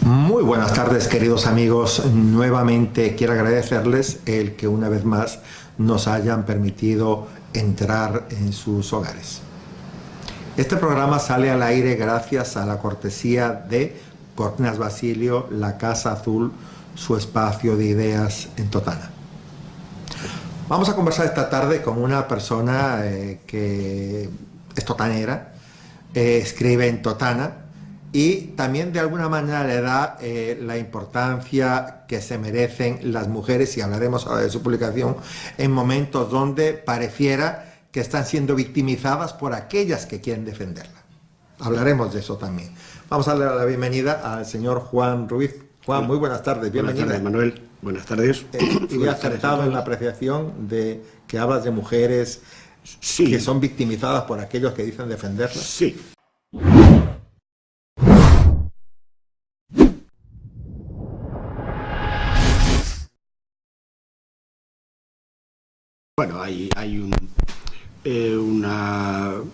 Muy buenas tardes, queridos amigos. Nuevamente quiero agradecerles el que una vez más nos hayan permitido entrar en sus hogares. Este programa sale al aire gracias a la cortesía de Cortinas Basilio, la Casa Azul, su espacio de ideas en Totana. Vamos a conversar esta tarde con una persona que es totanera, escribe en Totana, y también de alguna manera le da la importancia que se merecen las mujeres, y hablaremos ahora de su publicación, en momentos donde pareciera que están siendo victimizadas por aquellas que quieren defenderla. Hablaremos de eso también. Vamos a darle la bienvenida al señor Juan Ruiz. Juan, muy buenas tardes, bienvenido. Buenas tardes, Manuel. Buenas tardes. Y acertado en la apreciación de que hablas de mujeres que son victimizadas por aquellos que dicen defenderlas. Sí. Bueno, hay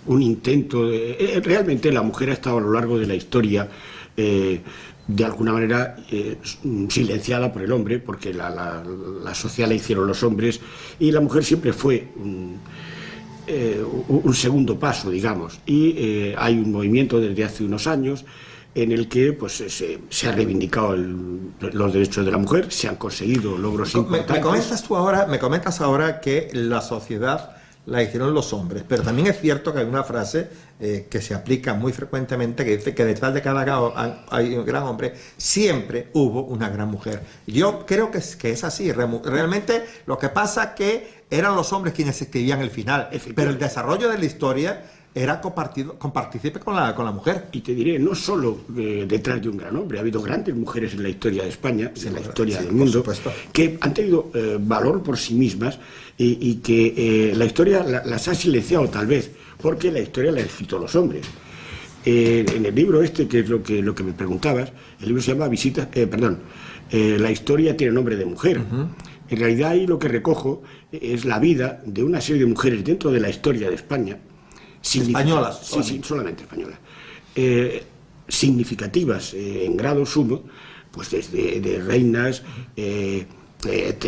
un intento de... realmente la mujer ha estado a lo largo de la historia de alguna manera silenciada por el hombre, porque la sociedad la hicieron los hombres, y la mujer siempre fue un segundo paso, digamos, y hay un movimiento desde hace unos años en el que pues, se ha reivindicado los derechos de la mujer, se han conseguido logros importantes. Me comentas ahora que la sociedad la hicieron los hombres, pero también es cierto que hay una frase que se aplica muy frecuentemente que dice que detrás de cada hay un gran hombre, siempre hubo una gran mujer. Yo creo que es así. Realmente lo que pasa es que eran los hombres quienes escribían el final, pero el desarrollo de la historia era compartícipe con la mujer. Y te diré, no solo detrás de un gran hombre, ha habido grandes mujeres en la historia de España, en la historia del mundo, que han tenido valor por sí mismas y que la historia las ha silenciado tal vez, porque la historia la han escrito los hombres. En el libro este, que es lo que me preguntabas, el libro se llama La historia tiene nombre de mujer. En realidad ahí lo que recojo es la vida de una serie de mujeres dentro de la historia de España, españolas, sí, solamente españolas, significativas en grado sumo, pues desde de reinas,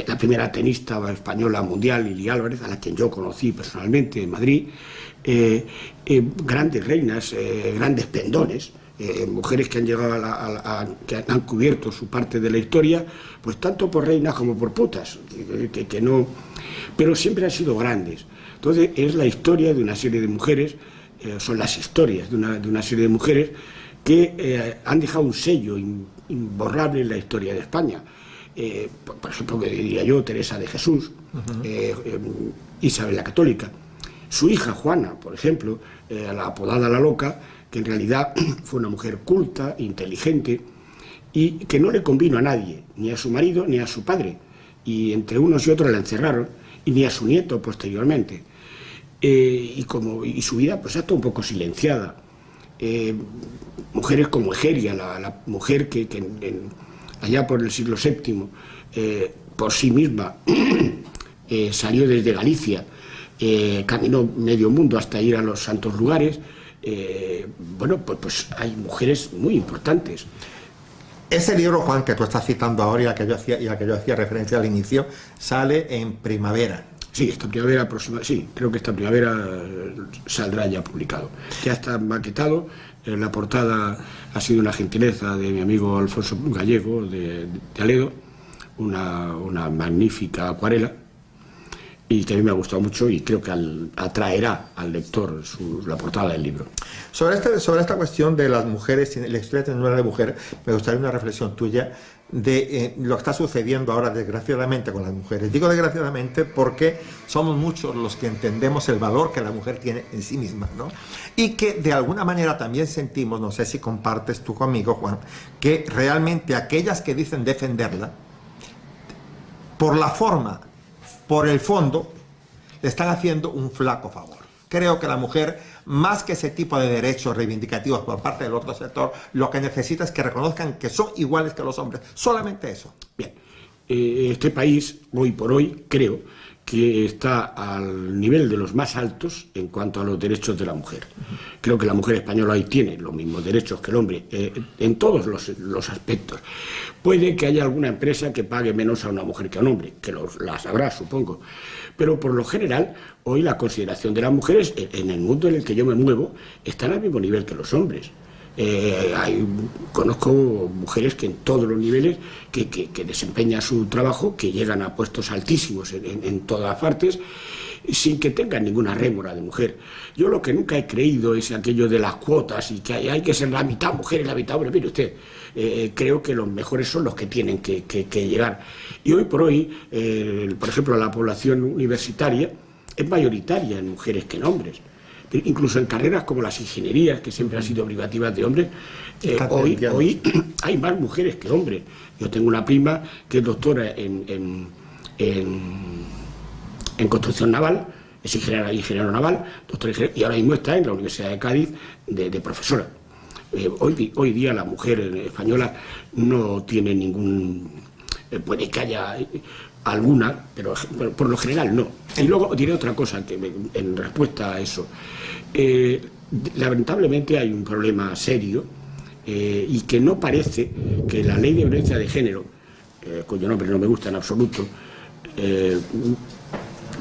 la primera tenista española mundial, Lili Álvarez, a la que yo conocí personalmente en Madrid, grandes reinas, grandes pendones, mujeres que han llegado que han cubierto su parte de la historia, pues tanto por reinas como por putas, que no, pero siempre han sido grandes. Entonces es la historia de una serie de mujeres, son las historias de una serie de mujeres que han dejado un sello imborrable en la historia de España. Por ejemplo, que diría yo, Teresa de Jesús, Isabel la Católica. Su hija Juana, por ejemplo, la apodada La Loca, que en realidad fue una mujer culta, inteligente, y que no le convino a nadie, ni a su marido ni a su padre, y entre unos y otros la encerraron, y ni a su nieto posteriormente. Y su vida pues ha estado un poco silenciada. Mujeres como Egeria, la mujer que allá por el siglo VII, por sí misma, salió desde Galicia, caminó medio mundo hasta ir a los santos lugares. Bueno, pues hay mujeres muy importantes. Ese libro, Juan, que tú estás citando ahora y al que yo hacía referencia al inicio, sale en primavera. Sí, esta primavera próxima, sí, creo que esta primavera saldrá ya publicado. Ya está maquetado, la portada ha sido una gentileza de mi amigo Alfonso Gallego de Aledo, una magnífica acuarela, y también me ha gustado mucho y creo que atraerá al lector la portada del libro. Sobre esta cuestión de las mujeres, la historia de una mujer, me gustaría una reflexión tuya de lo que está sucediendo ahora desgraciadamente con las mujeres. Digo desgraciadamente porque somos muchos los que entendemos el valor que la mujer tiene en sí misma, ¿no? Y que de alguna manera también sentimos, no sé si compartes tú conmigo, Juan, que realmente aquellas que dicen defenderla, por la forma, por el fondo, le están haciendo un flaco favor. Creo que la mujer, más que ese tipo de derechos reivindicativos por parte del otro sector, lo que necesita es que reconozcan que son iguales que los hombres. Solamente eso. Bien, este país, hoy por hoy, creo que está al nivel de los más altos en cuanto a los derechos de la mujer. Creo que la mujer española hoy tiene los mismos derechos que el hombre en todos los aspectos. Puede que haya alguna empresa que pague menos a una mujer que a un hombre, que las habrá, supongo. Pero por lo general, hoy la consideración de las mujeres en el mundo en el que yo me muevo están al mismo nivel que los hombres. Conozco mujeres que en todos los niveles que desempeñan su trabajo, que llegan a puestos altísimos en todas partes, sin que tengan ninguna rémora de mujer. Yo lo que nunca he creído es aquello de las cuotas y que hay que ser la mitad mujer y la mitad hombre. Mire usted, creo que los mejores son los que tienen que llegar. Y hoy por hoy, por ejemplo, la población universitaria es mayoritaria en mujeres que en hombres. Incluso en carreras como las ingenierías, que siempre han sido privativas de hombres, hoy hay más mujeres que hombres. Yo tengo una prima que es doctora en construcción naval, es ingeniero naval, doctora y ahora mismo está en la Universidad de Cádiz de profesora. Hoy día la mujer española no tiene ningún... puede que haya alguna, pero por lo general no. Y luego diré otra cosa en respuesta a eso. Lamentablemente hay un problema serio y que no parece que la ley de violencia de género, cuyo nombre no me gusta en absoluto,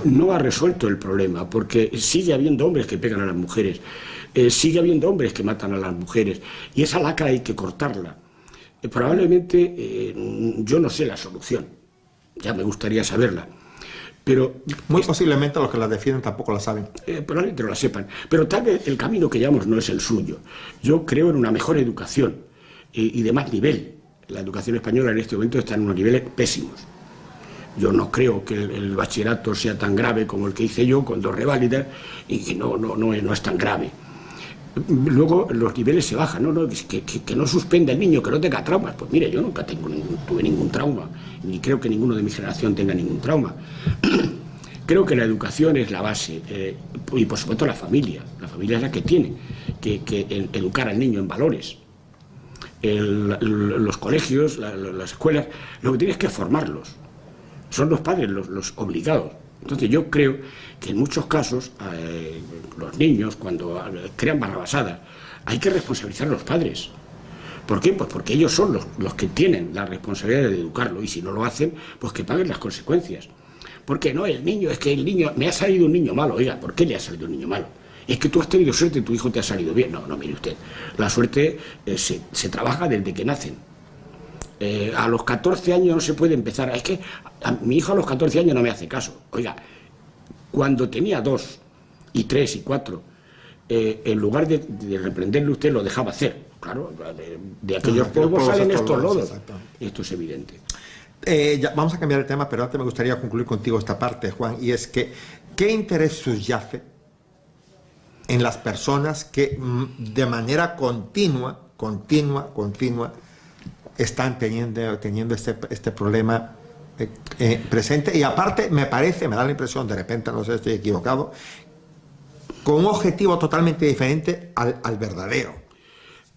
no ha resuelto el problema, porque sigue habiendo hombres que pegan a las mujeres, sigue habiendo hombres que matan a las mujeres, y esa lacra hay que cortarla. Probablemente yo no sé la solución, ya me gustaría saberla, pero muy posiblemente los que la defienden tampoco la saben. Probablemente no la sepan, pero tal vez el camino que llevamos no es el suyo. Yo creo en una mejor educación y de más nivel. La educación española en este momento está en unos niveles pésimos. Yo no creo que el bachillerato sea tan grave como el que hice yo, con 2 reválidas, y que no es tan grave. Luego los niveles se bajan, que no suspenda el niño, que no tenga traumas. Pues mire, yo nunca tuve ningún trauma, ni creo que ninguno de mi generación tenga ningún trauma. Creo que la educación es la base, y por supuesto la familia es la que tiene que educar al niño en valores. Los colegios, las escuelas, lo que tiene es que formarlos. Son los padres los obligados. Entonces yo creo que en muchos casos los niños, cuando crean barrabasadas, hay que responsabilizar a los padres. ¿Por qué? Pues porque ellos son los que tienen la responsabilidad de educarlo, y si no lo hacen, pues que paguen las consecuencias. Porque no, el niño, es que el niño, me ha salido un niño malo. Oiga, ¿por qué le ha salido un niño malo? Es que tú has tenido suerte, tu hijo te ha salido bien. No, mire usted, la suerte se trabaja desde que nacen. A los 14 años no se puede empezar. Es que mi hijo a los 14 años no me hace caso. Oiga, cuando tenía 2 y 3 y 4, en lugar de reprenderle, usted lo dejaba hacer. Claro, de aquellos polvos salen estos lodos. Esto es evidente. Ya, vamos a cambiar el tema, pero antes me gustaría concluir contigo esta parte, Juan, y es que ¿qué interés subyace en las personas que de manera continua están teniendo este problema presente? Y aparte me da la impresión, de repente, no sé si estoy equivocado, con un objetivo totalmente diferente al verdadero.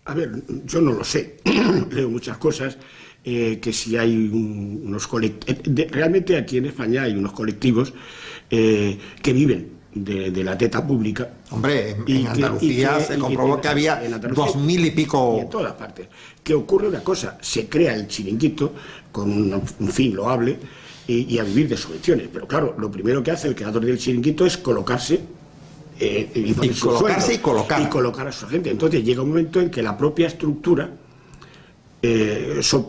A ver, yo no lo sé, leo muchas cosas, que si hay unos colectivos, realmente aquí en España hay unos colectivos que viven de la teta pública. Hombre, en Andalucía se comprobó que había 2000 y pico... Y en todas partes. Que ocurre una cosa, se crea el chiringuito con un fin loable y a vivir de subvenciones. Pero claro, lo primero que hace el creador del chiringuito es colocarse y colocar a su gente. Entonces llega un momento en que la propia estructura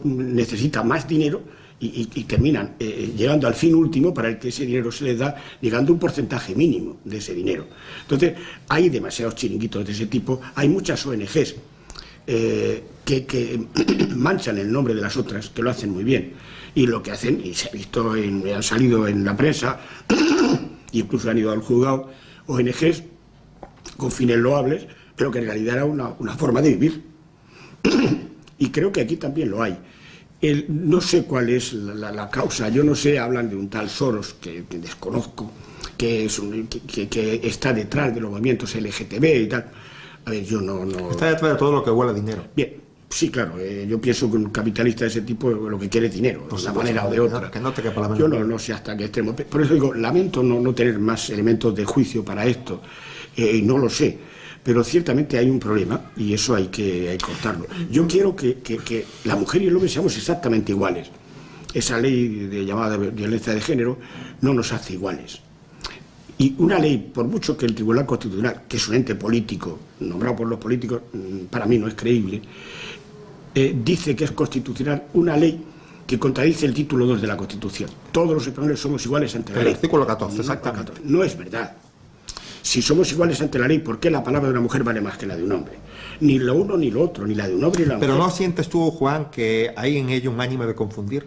necesita más dinero y terminan llegando al fin último para el que ese dinero se les da, llegando a un porcentaje mínimo de ese dinero. Entonces hay demasiados chiringuitos de ese tipo, hay muchas ONGs que manchan el nombre de las otras, que lo hacen muy bien, y lo que hacen, y se ha visto, han salido en la prensa, incluso han ido al juzgado, ONGs con fines loables, pero que en realidad era una forma de vivir. Y creo que aquí también lo hay. No sé cuál es la causa, yo no sé, hablan de un tal Soros, que desconozco, que está detrás de los movimientos LGTB y tal. A ver, yo no... Está detrás de todo lo que huele a dinero. Bien, Sí, claro, yo pienso que un capitalista de ese tipo lo que quiere es dinero, de una manera o de otra. Que no te quepa la Yo menor. no sé hasta qué extremo. Por eso digo, lamento no tener más elementos de juicio para esto, y no lo sé. Pero ciertamente hay un problema y eso hay que cortarlo. Yo quiero que la mujer y el hombre seamos exactamente iguales. Esa ley llamada violencia de género no nos hace iguales. Y una ley, por mucho que el Tribunal Constitucional, que es un ente político, nombrado por los políticos, para mí no es creíble, dice que es constitucional una ley que contradice el título 2 de la Constitución. Todos los españoles somos iguales ante la ley. El artículo 14, exactamente. No es verdad. Si somos iguales ante la ley, ¿por qué la palabra de una mujer vale más que la de un hombre? Ni lo uno ni lo otro, ni la de un hombre ni la de una Pero mujer. ¿no sientes tú, Juan, que hay en ello un ánimo de confundir?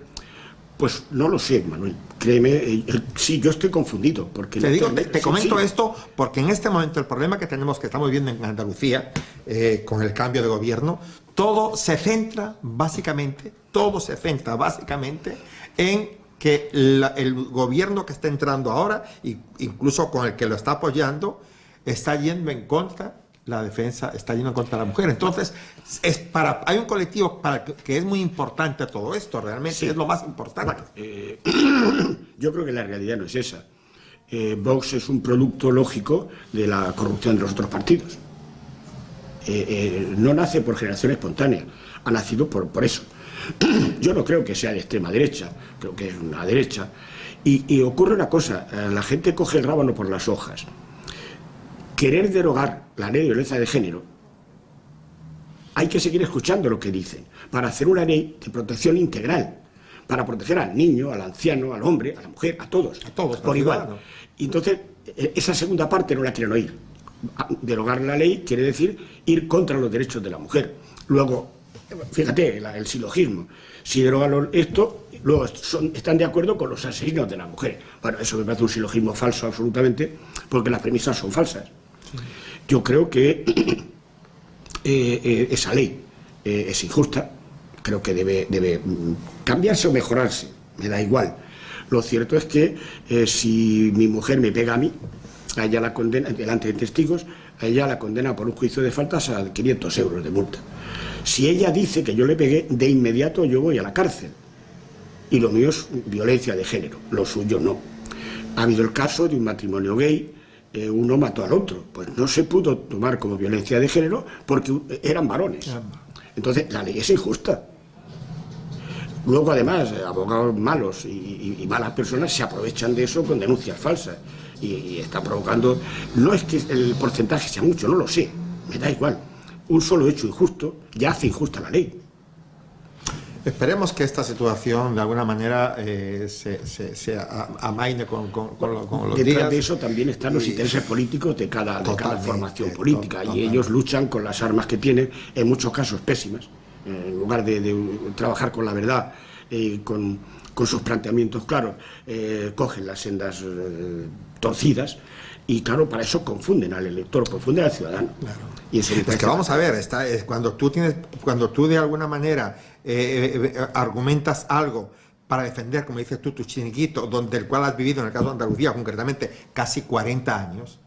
Pues no lo sé, Manuel. Créeme, sí, yo estoy confundido. Porque Te comento sí. esto porque en este momento el problema que estamos viendo en Andalucía, con el cambio de gobierno, todo se centra básicamente en que el gobierno que está entrando ahora, incluso con el que lo está apoyando, está yendo en contra. La defensa está yendo en contra de la mujer. Entonces, hay un colectivo que es muy importante todo esto, realmente sí. Es lo más importante. Bueno, yo creo que la realidad no es esa. Vox es un producto lógico de la corrupción de los otros partidos. No nace por generación espontánea, ha nacido por eso. Yo no creo que sea de extrema derecha, creo que es una derecha. Y ocurre una cosa, la gente coge el rábano por las hojas. Querer derogar la ley de violencia de género, hay que seguir escuchando lo que dicen, para hacer una ley de protección integral, para proteger al niño, al anciano, al hombre, a la mujer, a todos por igual. Y entonces, esa segunda parte no la quieren oír. Derogar la ley quiere decir ir contra los derechos de la mujer. Luego, fíjate, el silogismo. Si derogan esto, luego están de acuerdo con los asesinos de la mujer. Bueno, eso me parece un silogismo falso absolutamente, porque las premisas son falsas. Yo creo que esa ley es injusta, creo que debe cambiarse o mejorarse, me da igual. Lo cierto es que si mi mujer me pega a mí, a ella la condena, delante de testigos, a ella la condena por un juicio de faltas a 500 euros de multa. Si ella dice que yo le pegué, de inmediato yo voy a la cárcel. Y lo mío es violencia de género, lo suyo no. Ha habido el caso de un matrimonio gay, uno mató al otro, pues no se pudo tomar como violencia de género porque eran varones. Entonces la ley es injusta. Luego además abogados malos y malas personas se aprovechan de eso con denuncias falsas y están provocando, no es que el porcentaje sea mucho, no lo sé, me da igual, un solo hecho injusto ya hace injusta la ley. Esperemos que esta situación de alguna manera se amaine con los Detrás días. de eso también están los intereses políticos de cada formación política y ellos luchan con las armas que tienen, en muchos casos pésimas, en lugar de trabajar con la verdad y con sus planteamientos claros, cogen las sendas torcidas. Y claro, para eso confunden al elector, confunden al ciudadano. Claro. Y eso es que vamos a ver, cuando tú de alguna manera argumentas algo para defender, como dices tú, tu chiringuito, el cual has vivido, en el caso de Andalucía, concretamente, casi 40 años,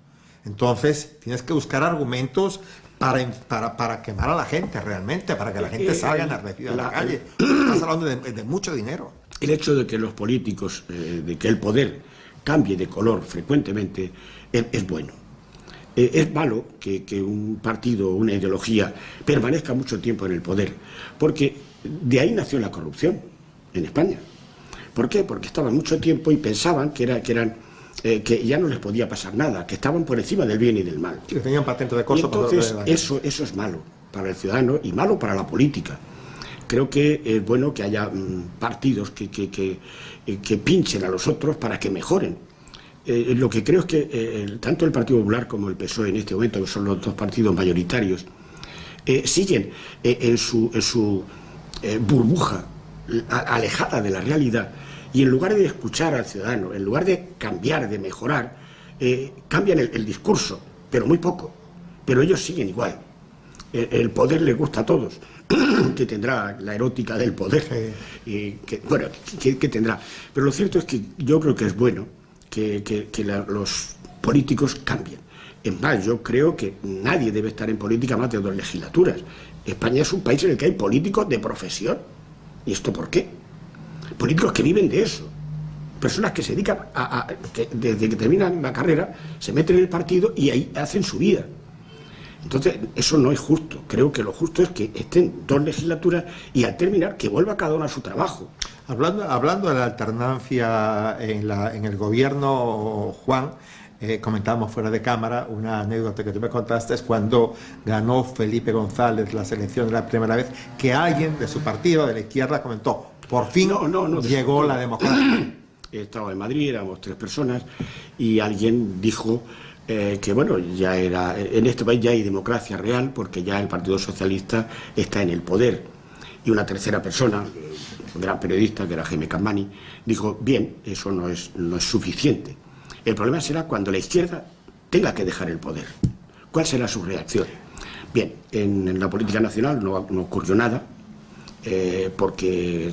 entonces tienes que buscar argumentos para quemar a la gente realmente, para que la gente salga enardecida a la calle. Estás hablando de mucho dinero. El hecho de que los políticos, de que el poder cambie de color frecuentemente, es bueno. Es malo que un partido, una ideología, permanezca mucho tiempo en el poder, porque de ahí nació la corrupción en España. ¿Por qué? Porque estaban mucho tiempo y pensaban que ya no les podía pasar nada, que estaban por encima del bien y del mal. Que tenían patente de coso. Entonces, eso es malo para el ciudadano y malo para la política. Creo que es bueno que haya partidos que pinchen a los otros para que mejoren. Lo que creo es que tanto el Partido Popular como el PSOE en este momento, que son los dos partidos mayoritarios, siguen en su burbuja alejada de la realidad y en lugar de escuchar al ciudadano, en lugar de cambiar, de mejorar, cambian el discurso, pero muy poco. Pero ellos siguen igual. El poder les gusta a todos, que tendrá la erótica del poder, y que tendrá. Pero lo cierto es que yo creo que es bueno que los políticos cambien. Es más, yo creo que nadie debe estar en política más de 2 legislaturas. España es un país en el que hay políticos de profesión. ¿Y esto por qué? Políticos que viven de eso. Personas que se dedican que desde que terminan la carrera, se meten en el partido y ahí hacen su vida. Entonces, eso no es justo. Creo que lo justo es que estén 2 legislaturas y al terminar que vuelva cada uno a su trabajo. Hablando de la alternancia en el gobierno, Juan, comentábamos fuera de cámara una anécdota que tú me contaste, es cuando ganó Felipe González las elecciones la primera vez, que alguien de su partido, de la izquierda, comentó, por fin llegó la democracia. Estaba en Madrid, éramos 3 personas, y alguien dijo que bueno, ya era, en este país ya hay democracia real, porque ya el Partido Socialista está en el poder. Y una tercera persona, un gran periodista, que era Jaime Campani, dijo, bien, eso no es suficiente. El problema será cuando la izquierda tenga que dejar el poder. ¿Cuál será su reacción? Bien, en la política nacional no ocurrió nada, porque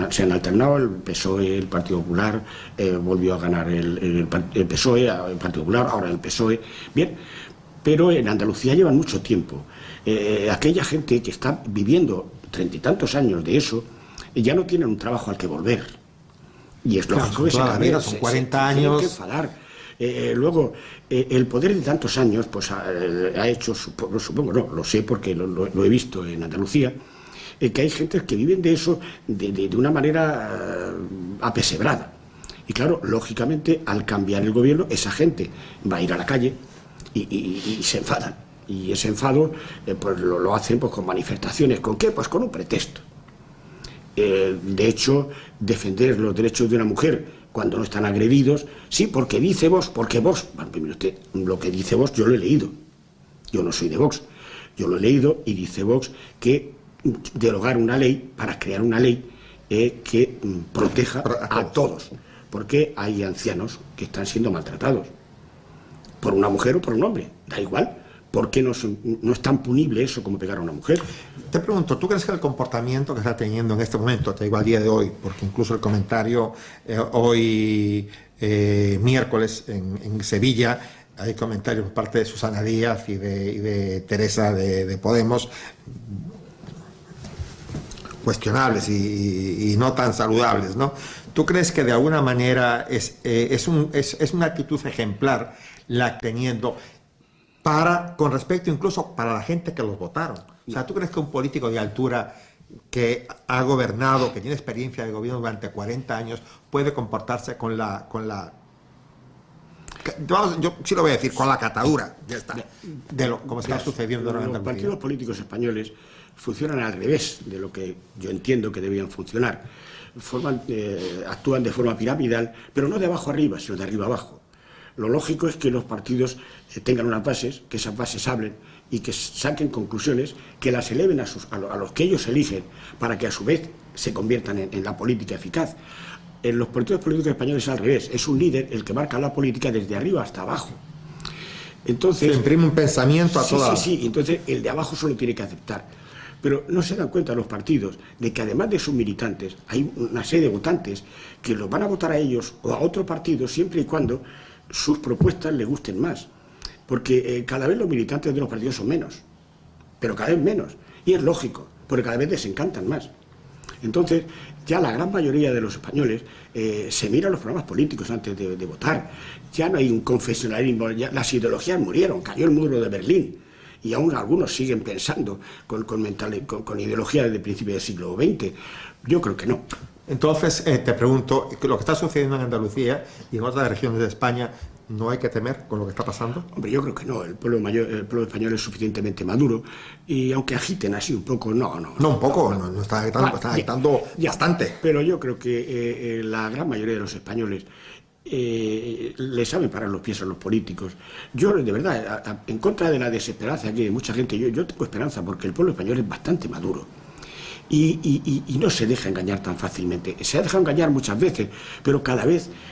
se han alternado el PSOE, el Partido Popular, volvió a ganar el PSOE, el Partido Popular, ahora el PSOE. Bien, pero en Andalucía llevan mucho tiempo. Aquella gente que está viviendo 30 y tantos años de eso, ya no tienen un trabajo al que volver. Y es lógico que toda la vida, son 40 años. Que enfadar. Luego, el poder de tantos años pues ha hecho, supongo, no, lo sé porque lo he visto en Andalucía, que hay gente que viven de eso de una manera apesebrada. Y claro, lógicamente, al cambiar el gobierno, esa gente va a ir a la calle y se enfadan. Y ese enfado pues lo hacen pues, con manifestaciones. ¿Con qué? Pues con un pretexto. De hecho, defender los derechos de una mujer cuando no están agredidos, sí, porque dice Vox, porque Vox, bueno, mire usted, lo que dice Vox yo lo he leído, yo no soy de Vox, yo lo he leído y dice Vox que derogar una ley para crear una ley que proteja a todos, porque hay ancianos que están siendo maltratados por una mujer o por un hombre, da igual. ¿Por qué no es tan punible eso como pegar a una mujer? Te pregunto, ¿tú crees que el comportamiento que está teniendo en este momento, te digo al día de hoy, porque incluso el comentario hoy miércoles en Sevilla, hay comentarios por parte de Susana Díaz y de Teresa de Podemos, cuestionables y no tan saludables, ¿no? ¿Tú crees que de alguna manera es una actitud ejemplar la teniendo con respecto incluso para la gente que los votaron? O sea, ¿tú crees que un político de altura que ha gobernado, que tiene experiencia de gobierno durante 40 años, puede comportarse con la yo sí lo voy a decir, con la catadura, ya está, como está sucediendo ahora en Andalucía? Los partidos políticos españoles funcionan al revés de lo que yo entiendo que debían funcionar. Actúan de forma piramidal, pero no de abajo arriba, sino de arriba abajo. Lo lógico es que los partidos tengan unas bases, que esas bases hablen y que saquen conclusiones, que las eleven a los que ellos eligen, para que a su vez se conviertan en la política eficaz. En los partidos políticos españoles es al revés, es un líder el que marca la política desde arriba hasta abajo. Entonces, se imprime un pensamiento a toda. Sí, entonces el de abajo solo tiene que aceptar. Pero no se dan cuenta los partidos de que además de sus militantes hay una serie de votantes que los van a votar a ellos o a otro partido siempre y cuando sus propuestas les gusten más, porque cada vez los militantes de los partidos son menos, pero cada vez menos, y es lógico, porque cada vez desencantan más. Entonces, ya la gran mayoría de los españoles se miran los programas políticos antes de votar. Ya no hay un confesionalismo, ya las ideologías murieron, cayó el muro de Berlín, y aún algunos siguen pensando con ideología desde principios del siglo XX. Yo creo que no. Entonces, te pregunto, lo que está sucediendo en Andalucía y en otras regiones de España, ¿no hay que temer con lo que está pasando? Hombre, yo creo que no. El pueblo español es suficientemente maduro y aunque agiten así un poco, no están agitando, están agitando bastante. Pero yo creo que la gran mayoría de los españoles le saben parar los pies a los políticos. Yo, de verdad, en contra de la desesperanza que hay mucha gente, yo tengo esperanza porque el pueblo español es bastante maduro. Y no se deja engañar tan fácilmente. Se ha dejado engañar muchas veces, pero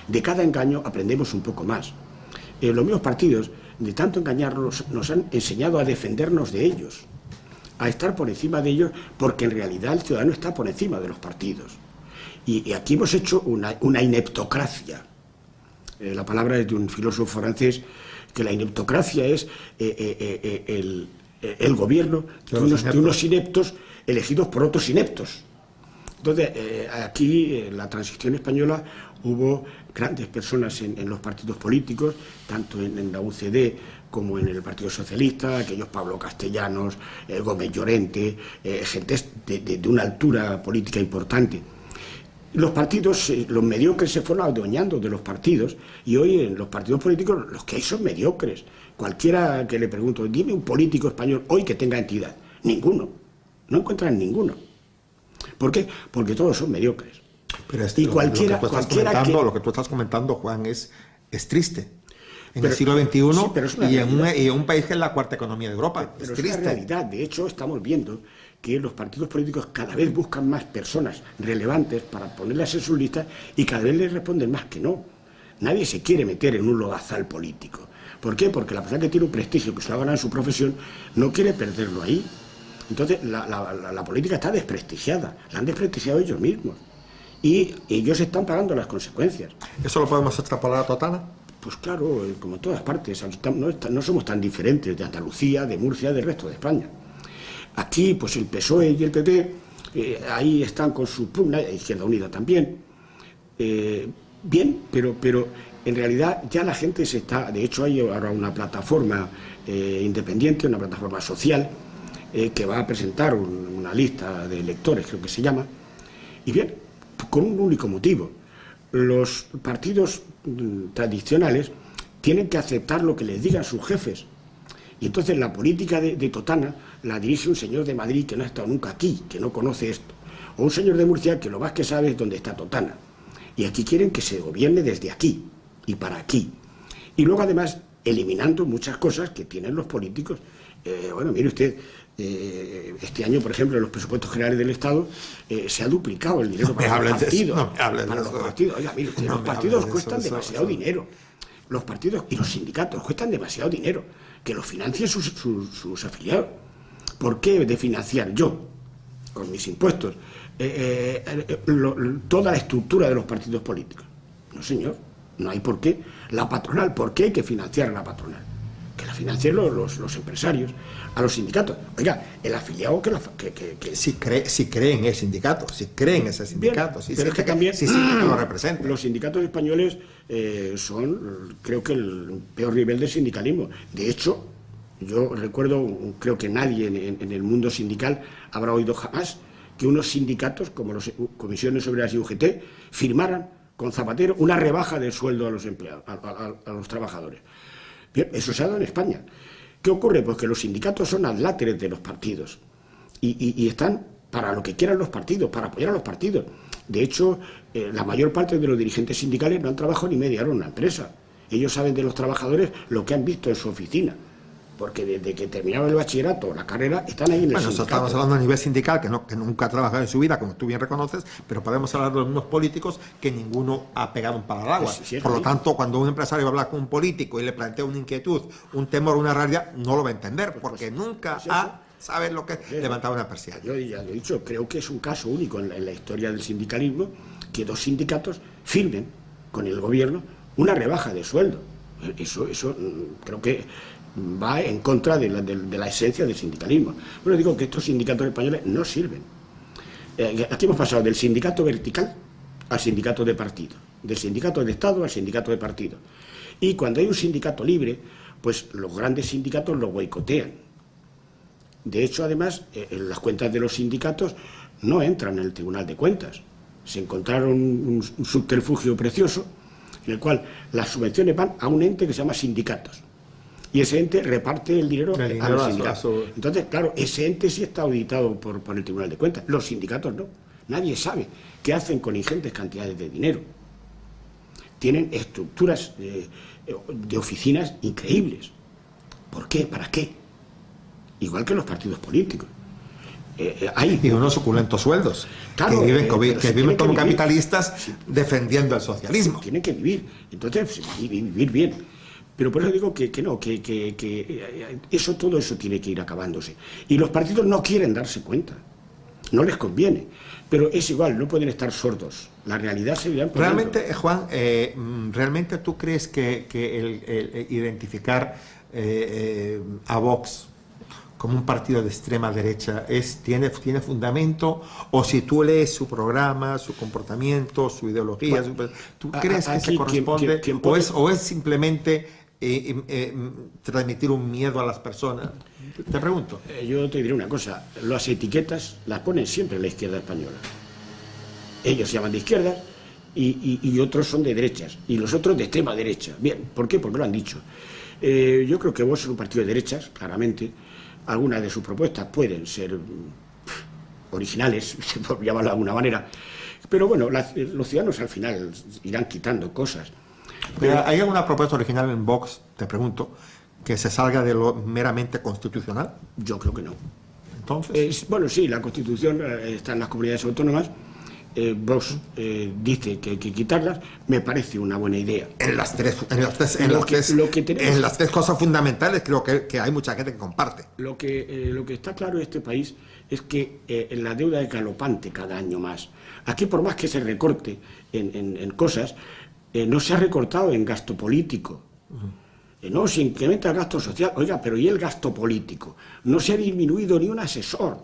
de cada engaño aprendemos un poco más. Los mismos partidos, de tanto engañarnos, nos han enseñado a defendernos de ellos, a estar por encima de ellos, porque en realidad el ciudadano está por encima de los partidos. Y aquí hemos hecho una ineptocracia. La palabra es de un filósofo francés que la ineptocracia es el gobierno de unos ineptos elegidos por otros ineptos. Entonces, aquí en la transición española hubo grandes personas en los partidos políticos, tanto en la UCD como en el Partido Socialista, aquellos Pablo Castellanos, Gómez Llorente, gente de una altura política importante. Los partidos, los mediocres se fueron adueñando de los partidos, y hoy en los partidos políticos los que hay son mediocres. Cualquiera que le pregunto, dime un político español hoy que tenga entidad. Ninguno. No encuentran ninguno. ¿Por qué? Porque todos son mediocres. Pero y cualquiera lo que tú estás comentando, Juan, es triste. En el siglo XXI, sí, y en un país que es la cuarta economía de Europa. Pero es triste. Es una realidad. De hecho, estamos viendo que los partidos políticos cada vez buscan más personas relevantes para ponerlas en sus listas, y cada vez les responden más que no. Nadie se quiere meter en un lodazal político. ¿Por qué? Porque la persona que tiene un prestigio, que se lo ha ganado en su profesión, no quiere perderlo ahí. Entonces, la política está desprestigiada. La han desprestigiado ellos mismos. Y ellos están pagando las consecuencias. ¿Eso lo podemos extrapolar a Totana? Pues claro, como en todas partes. No somos tan diferentes de Andalucía, de Murcia, del resto de España. Aquí, pues el PSOE y el PP, ahí están con su pugna, Izquierda Unida también. Bien, pero en realidad ya la gente se está... De hecho, hay ahora una plataforma independiente, una plataforma social, que va a presentar una lista de electores, creo que se llama, y bien, con un único motivo. Los partidos tradicionales tienen que aceptar lo que les digan sus jefes, y entonces la política de Totana la dirige un señor de Madrid que no ha estado nunca aquí, que no conoce esto, o un señor de Murcia que lo más que sabe es dónde está Totana, y aquí quieren que se gobierne desde aquí y para aquí, y luego además eliminando muchas cosas que tienen los políticos. Bueno, mire usted, este año, por ejemplo, en los presupuestos generales del Estado se ha duplicado el dinero para los partidos. Oiga, mire usted, los partidos cuestan demasiado dinero. Los partidos y los sindicatos cuestan demasiado dinero. Que los financien sus afiliados. ¿Por qué de financiar yo, con mis impuestos, toda la estructura de los partidos políticos? No, señor, no hay por qué. La patronal, ¿por qué hay que financiar a la patronal? Que la financien los empresarios, a los sindicatos. Oiga, el afiliado que Si creen en el sindicato, si creen ese sindicato. Bien, pero es que también que lo representa. Los sindicatos españoles son, creo que, el peor nivel de sindicalismo. De hecho, yo recuerdo, creo que nadie en el mundo sindical habrá oído jamás que unos sindicatos, como las Comisiones Obreras y UGT, firmaran con Zapatero una rebaja del sueldo a los empleados, a los trabajadores. Bien, eso se ha dado en España. ¿Qué ocurre? Pues que los sindicatos son adláteres de los partidos y están para lo que quieran los partidos, para apoyar a los partidos. De hecho, la mayor parte de los dirigentes sindicales no han trabajado ni media hora en una empresa. Ellos saben de los trabajadores lo que han visto en su oficina, porque desde que terminaron el bachillerato o la carrera están ahí en el sindicato. Estamos hablando a nivel sindical, que nunca ha trabajado en su vida, como tú bien reconoces, pero podemos hablar de los mismos políticos que ninguno ha pegado un palo al agua. Por lo tanto, cuando un empresario va a hablar con un político y le plantea una inquietud, un temor, una realidad, no lo va a entender, porque nunca sabe lo que es levantar una persiana. Yo ya lo he dicho, creo que es un caso único en la historia del sindicalismo que dos sindicatos firmen con el gobierno una rebaja de sueldo. Eso creo que va en contra de la esencia del sindicalismo. Bueno, digo que estos sindicatos españoles no sirven. Aquí hemos pasado del sindicato vertical al sindicato de partido, del sindicato de Estado al sindicato de partido. Y cuando hay un sindicato libre, pues los grandes sindicatos lo boicotean. De hecho, además, las cuentas de los sindicatos no entran en el Tribunal de Cuentas. Se encontraron un subterfugio precioso en el cual las subvenciones van a un ente que se llama sindicatos. Y ese ente reparte el dinero a los sindicatos. Entonces, claro, ese ente sí está auditado por el Tribunal de Cuentas. Los sindicatos no. Nadie sabe qué hacen con ingentes cantidades de dinero. Tienen estructuras de oficinas increíbles. ¿Por qué? ¿Para qué? Igual que los partidos políticos. Y unos suculentos sueldos, claro, que viven como capitalistas defendiendo el socialismo. Tienen que vivir. Entonces, vivir bien. Pero por eso digo que todo eso tiene que ir acabándose. Y los partidos no quieren darse cuenta. pues no les conviene. Pero es igual, no pueden estar sordos. La realidad se irá imponiendo. Realmente, Juan, ¿realmente tú crees que el identificar a Vox como un partido de extrema derecha tiene fundamento? O si tú lees su programa, su comportamiento, su ideología, Bueno, ¿tú crees que se aquí corresponde quien puede... o es simplemente transmitir un miedo a las personas? Te pregunto. Yo te diré una cosa, las etiquetas las ponen siempre la izquierda española. Ellos se llaman de izquierdas y otros son de derechas, y los otros de extrema derecha. Bien, ¿por qué? Porque lo han dicho. Yo creo que Vox es un partido de derechas, claramente. Algunas de sus propuestas pueden ser originales, por llamarlo de alguna manera, pero bueno, los ciudadanos al final irán quitando cosas. Pero ¿hay alguna propuesta original en Vox, te pregunto, que se salga de lo meramente constitucional? Yo creo que no. Entonces, Bueno, sí, la Constitución está en las comunidades autónomas. Vox dice que hay que quitarlas. Me parece una buena idea. en las tres cosas fundamentales creo que hay mucha gente que comparte. Lo que está claro en este país es que la deuda es galopante cada año más. Aquí, por más que se recorte en cosas, no se ha recortado en gasto político. No, se incrementa el gasto social. Oiga, pero ¿y el gasto político? No se ha disminuido ni un asesor,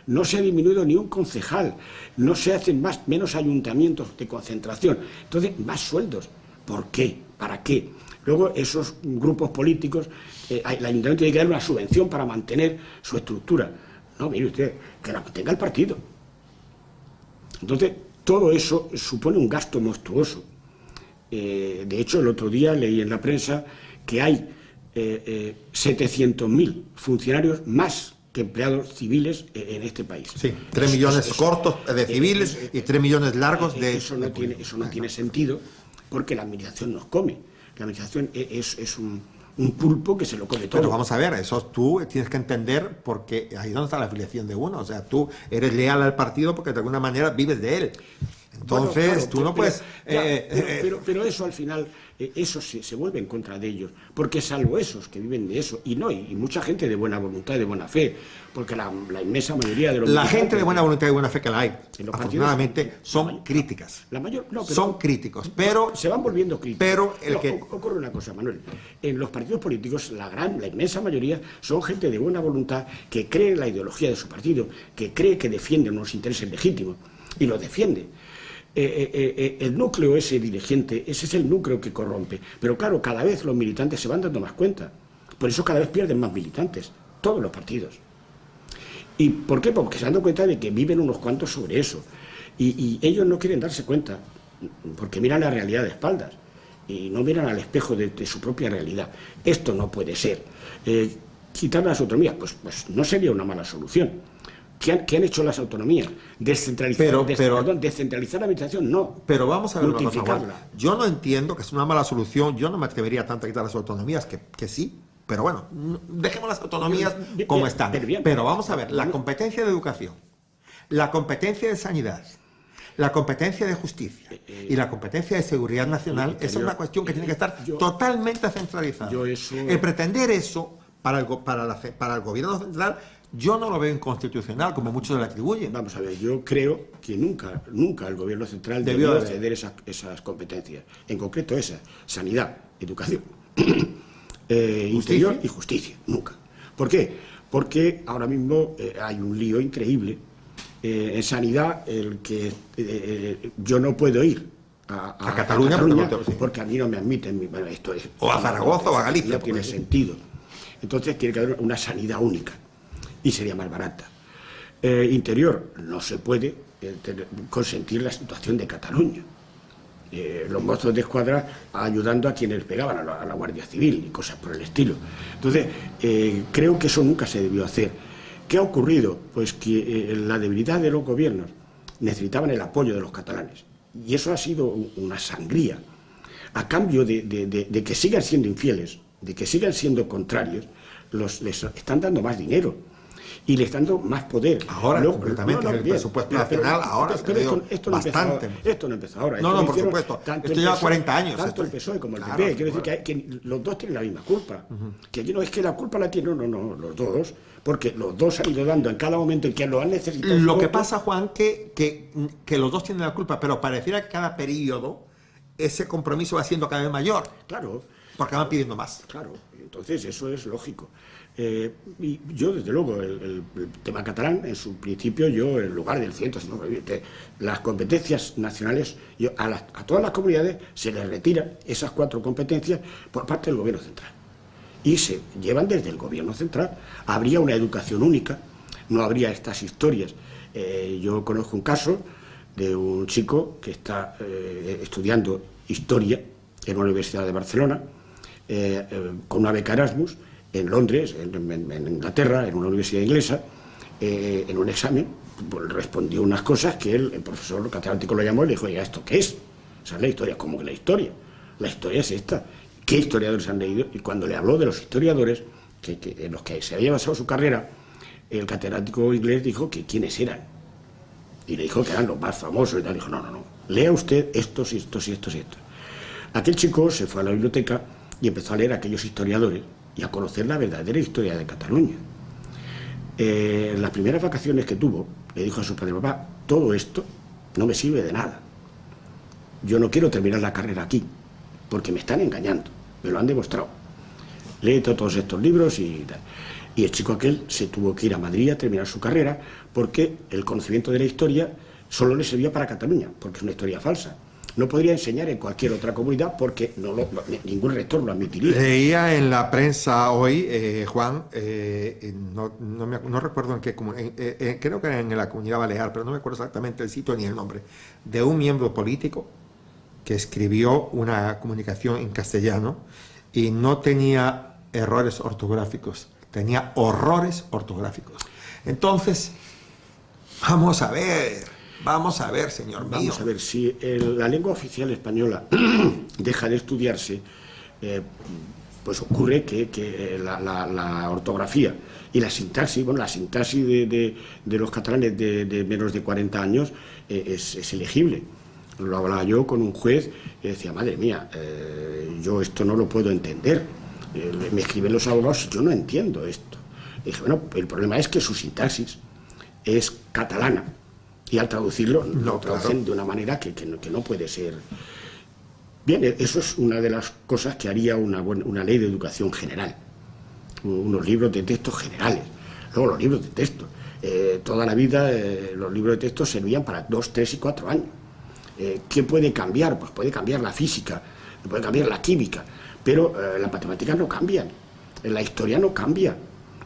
no se ha disminuido ni un concejal, no se hacen menos ayuntamientos de concentración. Entonces, más sueldos. ¿Por qué? ¿Para qué? Luego, esos grupos políticos, el ayuntamiento tiene que dar una subvención para mantener su estructura. No, mire usted, que la tenga el partido. Entonces, todo eso supone un gasto monstruoso. De hecho, el otro día leí en la prensa que hay 700.000 funcionarios más que empleados civiles en este país. Sí, 3 millones cortos de civiles y 3 millones largos de... Eso no tiene sentido, porque la administración nos come. La administración es un pulpo que se lo come todo. Pero vamos a ver, eso tú tienes que entender, porque ahí es donde está la afiliación de uno. O sea, tú eres leal al partido porque de alguna manera vives de él. Entonces, bueno, claro, tú no puedes... Pero eso al final, eso se vuelve en contra de ellos, porque salvo esos que viven de eso, y mucha gente de buena voluntad y de buena fe, porque la inmensa mayoría de los... La gente de buena voluntad y de buena fe que la hay, afortunadamente, son críticas. Son críticos, pero... Se van volviendo críticos. Pero ocurre una cosa, Manuel. En los partidos políticos, la inmensa mayoría son gente de buena voluntad que cree en la ideología de su partido, que cree que defiende unos intereses legítimos, y los defiende. El núcleo ese dirigente, ese es el núcleo que corrompe. Pero claro, cada vez los militantes se van dando más cuenta. Por eso cada vez pierden más militantes, todos los partidos. ¿Y por qué? Porque se han dado cuenta de que viven unos cuantos sobre eso. Y ellos no quieren darse cuenta, porque miran la realidad de espaldas y no miran al espejo de su propia realidad. Esto no puede ser. Quitar las autonomías, pues no sería una mala solución. ¿Qué han hecho las autonomías? Descentralizar la administración, no. Pero vamos a ver una cosa, Juan. Yo no entiendo que es una mala solución. Yo no me atrevería tanto a quitar las autonomías, que sí. Pero bueno, dejemos las autonomías como están. Pero vamos a ver, la competencia de educación, la competencia de sanidad, la competencia de justicia y la competencia de seguridad nacional, esa es una cuestión que tiene que estar totalmente centralizada. El pretender eso para el gobierno central, yo no lo veo inconstitucional, como muchos le atribuyen. Vamos a ver, yo creo que nunca el gobierno central debió ceder esas competencias. En concreto esas, sanidad, educación, interior y justicia, nunca. ¿Por qué? Porque ahora mismo hay un lío increíble. En sanidad, yo no puedo ir a Cataluña porque a mí no me admiten. Bueno, esto es, o a Zaragoza o a Galicia. No tiene sentido. Entonces tiene que haber una sanidad única. Y sería más barata. Interior, no se puede consentir la situación de Cataluña. Los mozos de escuadra ayudando a quienes pegaban a la Guardia Civil y cosas por el estilo. Entonces, creo que eso nunca se debió hacer. ¿Qué ha ocurrido? Pues que la debilidad de los gobiernos necesitaban el apoyo de los catalanes. Y eso ha sido una sangría. A cambio de que sigan siendo infieles, de que sigan siendo contrarios, les están dando más dinero. y le están dando más poder. Ahora, concretamente, en el presupuesto nacional, ahora se dio bastante. Esto no empezó ahora. No, por supuesto. Esto lleva 40 años. Tanto el PSOE como el PP. Quiero decir que los dos tienen la misma culpa. Que aquí no es que la culpa la tienen, no, los dos. Porque los dos han ido dando en cada momento en que lo han necesitado. Lo que pasa, Juan, que los dos tienen la culpa, pero pareciera que cada periodo ese compromiso va siendo cada vez mayor. Claro. Porque van pidiendo más. Claro, entonces eso es lógico. Y yo, desde luego, el tema catalán, en su principio, yo, en lugar del 100, las competencias nacionales, a todas las comunidades se les retiran esas 4 competencias por parte del gobierno central. Y se llevan desde el gobierno central. Habría una educación única, no habría estas historias. Yo conozco un caso de un chico que está estudiando historia en una universidad de Barcelona, con una beca Erasmus, en Londres, en Inglaterra, en una universidad inglesa, en un examen, pues, respondió unas cosas que el profesor catedrático lo llamó y le dijo, oiga, ¿esto qué es? Esa es la historia. ¿Cómo que la historia? La historia es esta. ¿Qué historiadores han leído? Y cuando le habló de los historiadores, en los que se había basado su carrera, el catedrático inglés dijo que quiénes eran. Y le dijo que eran los más famosos y tal. Dijo, no, lea usted estos y estos y estos y estos. Aquel chico se fue a la biblioteca y empezó a leer a aquellos historiadores y a conocer la verdadera historia de Cataluña. Las primeras vacaciones que tuvo, le dijo a su padre, papá, todo esto no me sirve de nada. Yo no quiero terminar la carrera aquí, porque me están engañando, me lo han demostrado. Lee todos estos libros y tal. Y el chico aquel se tuvo que ir a Madrid a terminar su carrera, porque el conocimiento de la historia solo le servía para Cataluña, porque es una historia falsa. No podría enseñar en cualquier otra comunidad porque ningún rector lo admitiría. Leía en la prensa hoy, Juan, no recuerdo en qué comunidad, creo que en la Comunidad Balear, pero no me acuerdo exactamente el sitio ni el nombre, de un miembro político que escribió una comunicación en castellano y no tenía errores ortográficos, tenía horrores ortográficos. Entonces, vamos a ver, señor mío. Vamos a ver, si la lengua oficial española deja de estudiarse, pues ocurre que la ortografía y la sintaxis, bueno, la sintaxis de los catalanes de menos de 40 años es elegible. Lo hablaba yo con un juez y decía, madre mía, yo esto no lo puedo entender. Me escriben los abogados, yo no entiendo esto. Y dije, bueno, el problema es que su sintaxis es catalana. Y al traducirlo, lo traducen de una manera que no puede ser. Bien, eso es una de las cosas que haría una ley de educación general. Unos libros de texto generales. Luego los libros de texto. Toda la vida los libros de texto servían para 2, 3 y 4 años. ¿Qué puede cambiar? Pues puede cambiar la física, puede cambiar la química, pero las matemáticas no cambian, la historia no cambia.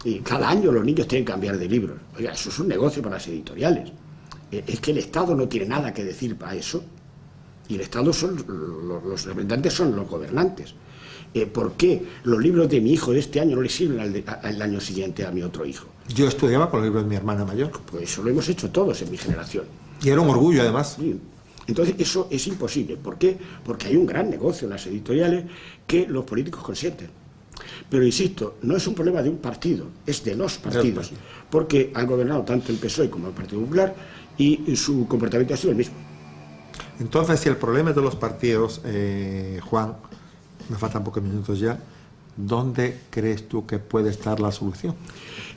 Y cada año los niños tienen que cambiar de libros. Oiga, eso es un negocio para las editoriales. Es que el Estado no tiene nada que decir para eso, y el Estado son los representantes, son los gobernantes. ¿Por qué los libros de mi hijo de este año no le sirven al año siguiente a mi otro hijo? Yo estudiaba con los libros de mi hermana mayor. Pues eso lo hemos hecho todos en mi generación. Y era un orgullo, además. Sí. Entonces eso es imposible. ¿Por qué? Porque hay un gran negocio en las editoriales que los políticos consienten. Pero insisto, no es un problema de un partido, es de los partidos, porque han gobernado tanto el PSOE como el Partido Popular y su comportamiento ha sido el mismo. Entonces, si el problema es de los partidos, Juan, me faltan pocos minutos ya, ¿dónde crees tú que puede estar la solución?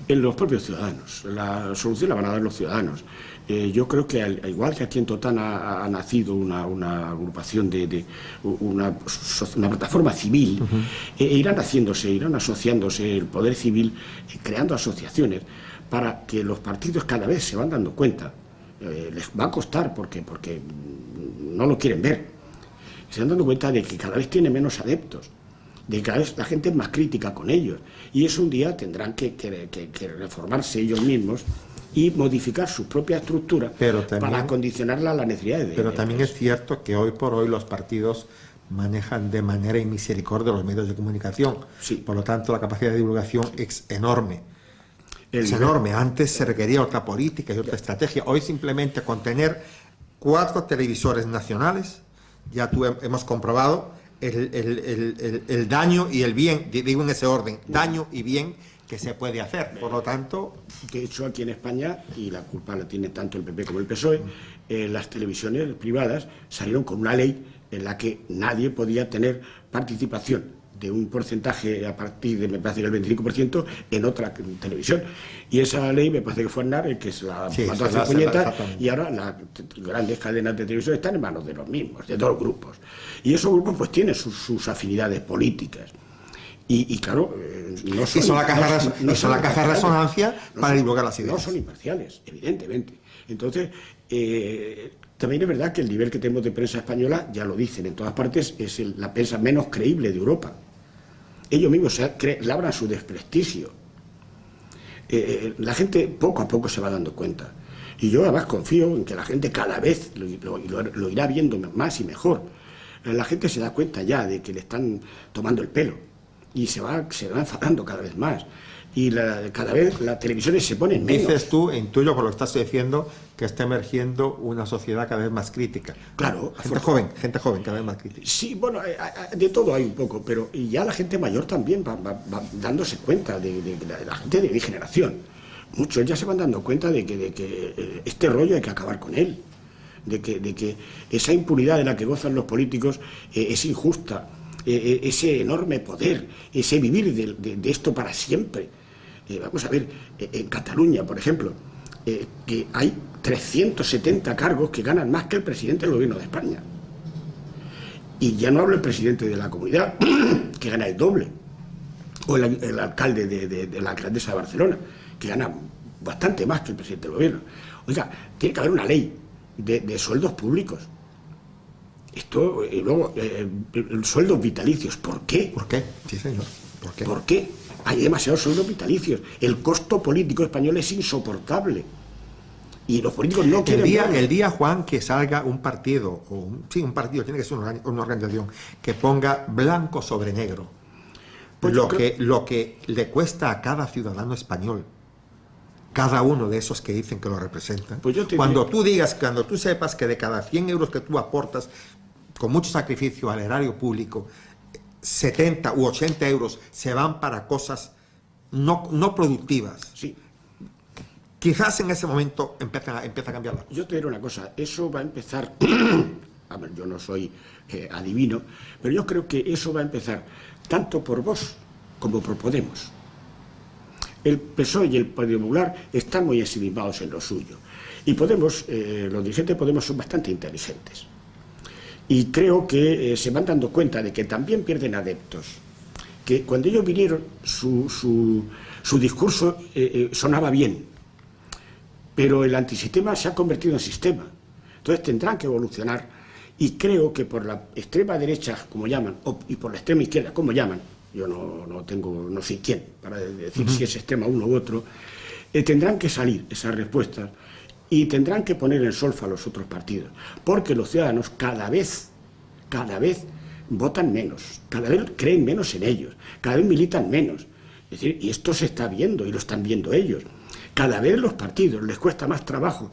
En los propios ciudadanos. La solución la van a dar los ciudadanos. Yo creo que, al igual que aquí en Totana ha nacido una agrupación una plataforma civil, irán asociándose el poder civil, creando asociaciones para que los partidos cada vez se van dando cuenta. Les va a costar porque no lo quieren ver. Se van dando cuenta de que cada vez tiene menos adeptos, de que cada vez la gente es más crítica con ellos. Y eso un día tendrán que reformarse ellos mismos y modificar su propia estructura para condicionarla a las necesidades de Pero también es cierto que hoy por hoy los partidos manejan de manera inmisericordia los medios de comunicación. Sí. Por lo tanto, la capacidad de divulgación es enorme. Es enorme. Antes se requería otra política y otra estrategia. Hoy simplemente con tener 4 televisores nacionales, ya hemos comprobado el daño y el bien, digo en ese orden, daño y bien que se puede hacer. Por lo tanto... De hecho, aquí en España, y la culpa la tiene tanto el PP como el PSOE, las televisiones privadas salieron con una ley en la que nadie podía tener participación de un porcentaje a partir de, me parece, del 25% en otra televisión. Y esa ley me parece que fue Aznar el que se la mandó a hacer puñetas, y ahora las grandes cadenas de televisión están en manos de los mismos, de dos grupos. Y esos grupos pues tienen sus afinidades políticas. Y claro, no son la caja de resonancia para divulgar las ideas. No son imparciales, evidentemente. Entonces, también es verdad que el nivel que tenemos de prensa española, ya lo dicen en todas partes, es la prensa menos creíble de Europa. Ellos mismos labran su desprestigio. La gente poco a poco se va dando cuenta. Y yo además confío en que la gente cada vez lo irá viendo más y mejor. La gente se da cuenta ya de que le están tomando el pelo y se va enfadando cada vez más. Y cada vez las televisiones se ponen menos. Dices tú, intuyo por lo que estás diciendo, que está emergiendo una sociedad cada vez más crítica. Claro. Gente joven cada vez más crítica. Sí, bueno, de todo hay un poco, pero y ya la gente mayor también va dándose cuenta, de la gente de mi generación. Muchos ya se van dando cuenta de que este rollo hay que acabar con él, de que esa impunidad de la que gozan los políticos es injusta, ese enorme poder, ese vivir de esto para siempre. Vamos a ver, en Cataluña, por ejemplo, que hay 370 cargos que ganan más que el presidente del gobierno de España. Y ya no hablo el presidente de la comunidad, que gana el doble, o el alcalde de la alcaldesa de Barcelona, que gana bastante más que el presidente del gobierno. Oiga, tiene que haber una ley de sueldos públicos. Esto, y luego, sueldos vitalicios. ¿Por qué? ¿Por qué? Sí, señor. ¿Por qué? ¿Por qué? Hay demasiados sueldos vitalicios. El costo político español es insoportable. Y los políticos no quieren... El día, Juan, que salga un partido, un partido, tiene que ser una organización, que ponga blanco sobre negro, pues lo que le cuesta a cada ciudadano español, cada uno de esos que dicen que lo representan. Pues cuando tú sepas que de cada 100 euros que tú aportas, con mucho sacrificio al erario público, 70 u 80 euros se van para cosas no productivas. Sí. Quizás en ese momento empieza a cambiar. Yo te diré una cosa, eso va a empezar, a ver, yo no soy adivino, pero yo creo que eso va a empezar tanto por Vox como por Podemos. El PSOE y el Partido Popular están muy ensimismados en lo suyo. Y Podemos, los dirigentes de Podemos son bastante inteligentes. Y creo que se van dando cuenta de que también pierden adeptos. Que cuando ellos vinieron, su discurso sonaba bien. Pero el antisistema se ha convertido en sistema. Entonces tendrán que evolucionar. Y creo que por la extrema derecha, como llaman, y por la extrema izquierda, como llaman, yo no sé quién para decir si es extrema uno u otro, tendrán que salir esas respuestas y tendrán que poner en solfa a los otros partidos, porque los ciudadanos cada vez votan menos, cada vez creen menos en ellos, cada vez militan menos. Es decir, y esto se está viendo y lo están viendo ellos. Cada vez los partidos les cuesta más trabajo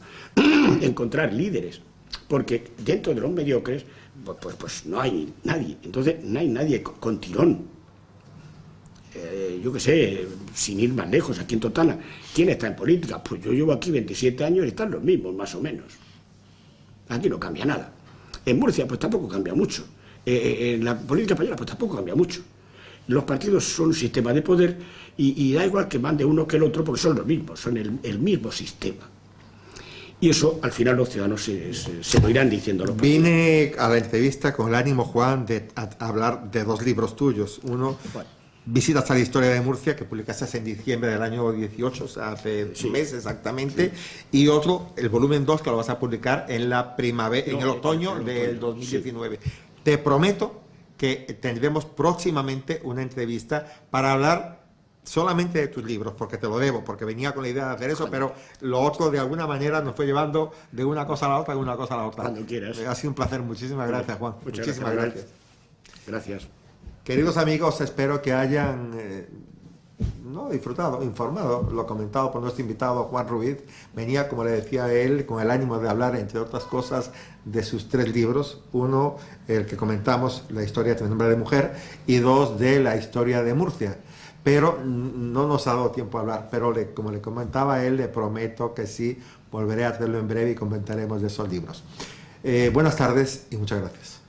encontrar líderes, porque dentro de los mediocres pues no hay nadie. Entonces no hay nadie con tirón. Yo qué sé, sin ir más lejos, aquí en Totana, ¿quién está en política? Pues yo llevo aquí 27 años y están los mismos, más o menos. Aquí no cambia nada. En Murcia, pues tampoco cambia mucho. En la política española, pues tampoco cambia mucho. Los partidos son un sistema de poder y da igual que mande uno que el otro, porque son los mismos, son el mismo sistema. Y eso, al final, los ciudadanos se lo irán diciendo. Vine a la entrevista con el ánimo, Juan, de hablar de dos libros tuyos. Uno... Bueno. Visitas a la historia de Murcia, que publicaste en diciembre del año 18, o sea, hace meses exactamente, y otro, el volumen 2, que lo vas a publicar en la primavera, en el otoño del 2019. Sí. Te prometo que tendremos próximamente una entrevista para hablar solamente de tus libros, porque te lo debo, porque venía con la idea de hacer eso, pero lo otro de alguna manera nos fue llevando de una cosa a la otra, de una cosa a la otra. Cuando quieras. Ha sido un placer, muchísimas gracias, Juan. Muchísimas gracias. Gracias. Queridos amigos, espero que hayan no disfrutado, informado, lo comentado por nuestro invitado Juan Ruiz. Venía, como le decía él, con el ánimo de hablar, entre otras cosas, de sus 3 libros. Uno, el que comentamos, La historia de nombre de mujer, y 2, de la historia de Murcia. Pero no nos ha dado tiempo a hablar, pero como le comentaba él, le prometo que sí, volveré a hacerlo en breve y comentaremos de esos libros. Buenas tardes y muchas gracias.